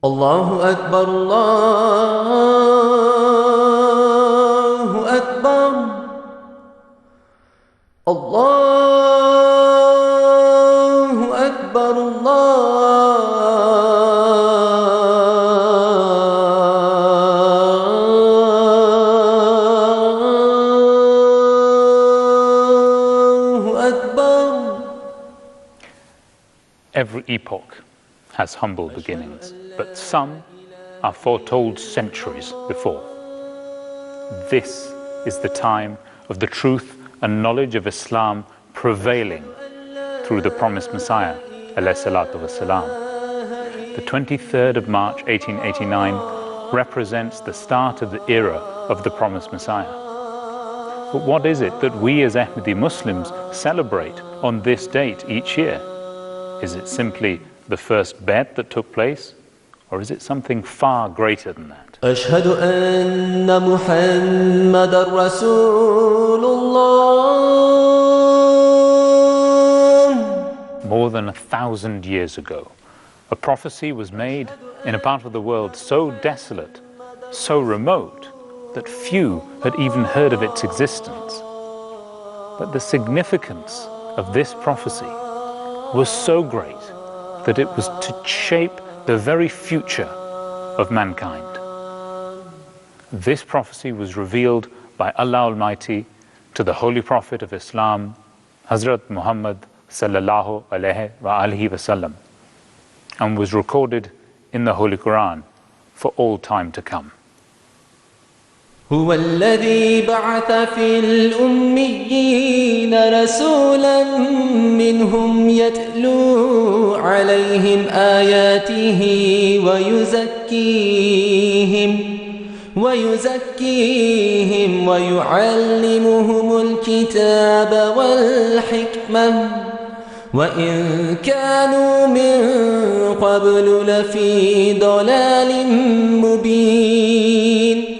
الله أكبر الله أكبر الله أكبر الله أكبر. Every epoch has humble beginnings, but some are foretold centuries before. This is the time of the truth and knowledge of Islam prevailing through the promised Messiah, alayhi salatu wassalam. The 23rd of March 1889 represents the start of the era of the promised Messiah. But what is it that we as Ahmadi Muslims celebrate on this date each year? Is it simply the first bet that took place, or is it something far greater than that? أشهد أن محمد رسول الله. More than 1,000 years ago, a prophecy was made in a part of the world so desolate, so remote, that few had even heard of its existence. But the significance of this prophecy was so great that it was to shape the very future of mankind. This prophecy was revealed by Allah Almighty to the Holy Prophet of Islam, Hazrat Muhammad sallallahu alaihi wasallam, and was recorded in the Holy Quran for all time to come. هو الذي بعث في الأميين رسولا منهم يتلو عليهم آياته ويزكيهم ويعلمهم الكتاب والحكمة وإن كانوا من قبل لفي ضلال مبين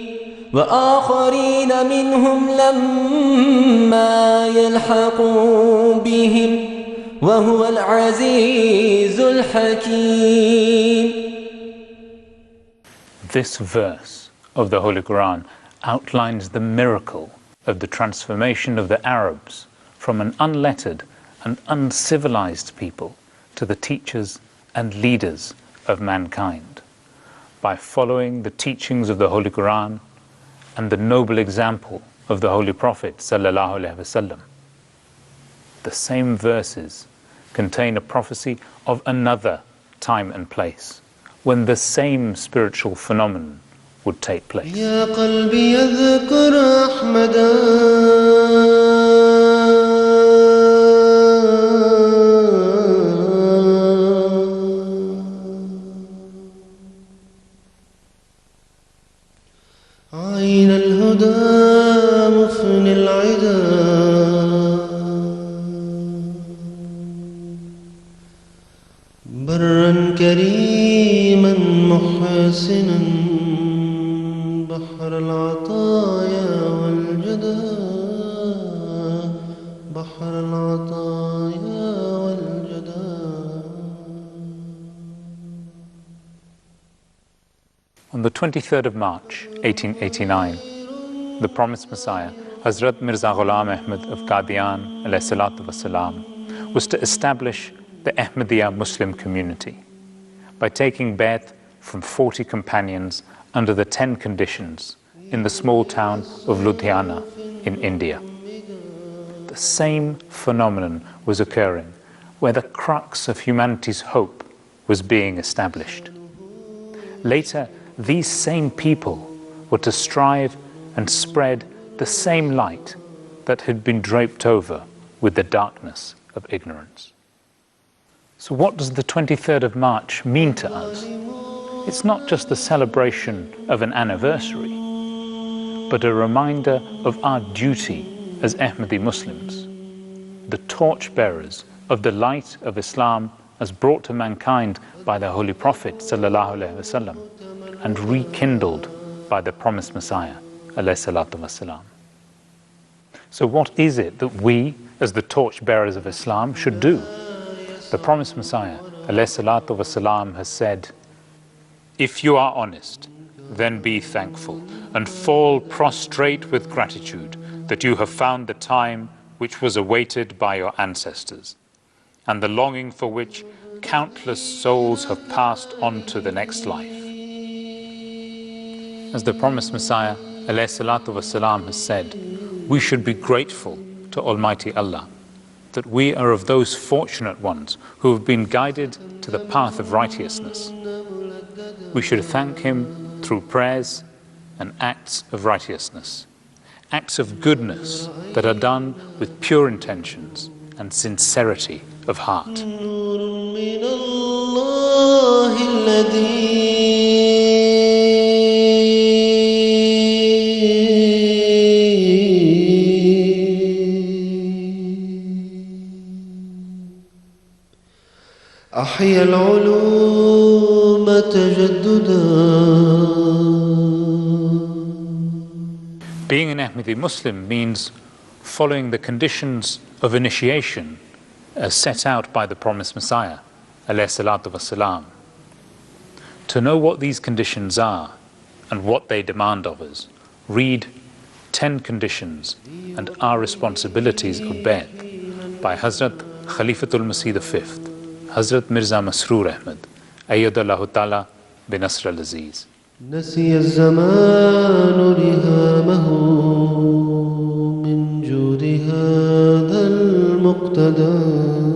وآخرين منهم لما يلحقوا بهم وهو العزيز الحكيم. This verse of the Holy Quran outlines the miracle of the transformation of the Arabs from an unlettered and uncivilized people to the teachers and leaders of mankind by following the teachings of the Holy Quran and the noble example of the Holy Prophet sallallahu alaihi wasallam. The same verses contain a prophecy of another time and place when the same spiritual phenomenon would take place. يا قلبي يذكر أحمدا عين الهدى مفن العدا برا كريما محسنا بحر العطايا والجدى بحر العطايا والجدى. On the 23rd of March 1889, the promised Messiah, Hazrat Mirza Ghulam Ahmad of Qadian alayhi salatu wassalam, was to establish the Ahmadiyya Muslim community by taking Bai'at from 40 companions under the 10 conditions in the small town of Ludhiana in India. The same phenomenon was occurring where the crux of humanity's hope was being established. Later, these same people were to strive and spread the same light that had been draped over with the darkness of ignorance. So what does the 23rd of March mean to us? It's not just the celebration of an anniversary, but a reminder of our duty as Ahmadi Muslims, the torchbearers of the light of Islam as brought to mankind by the Holy Prophet sallallahu alaihi wasallam and rekindled by the promised Messiah alayhi salatu wassalam. So what is it that we, as the torchbearers of Islam, should do? The promised Messiah alayhi salatu wassalam has said, If you are honest, then be thankful and fall prostrate with gratitude that you have found the time which was awaited by your ancestors, and the longing for which countless souls have passed on to the next life. As the promised Messiah ﷺ has said, we should be grateful to Almighty Allah that we are of those fortunate ones who have been guided to the path of righteousness. We should thank Him through prayers and acts of righteousness, acts of goodness that are done with pure intentions and sincerity of heart. أحيا العلوم تجددا. Being an Ahmadi Muslim means following the conditions of initiation as set out by the promised Messiah ﷺ. To know what these conditions are and what they demand of us, read 10 Conditions and Our Responsibilities of Bai'at by Hazrat Khalifatul Masih V, Hazrat Mirza Masroor Ahmad, Ayyadallahu Ta'ala bin Nasr al-Aziz. نسي الزمان رهامه من جود هذا المقتدى.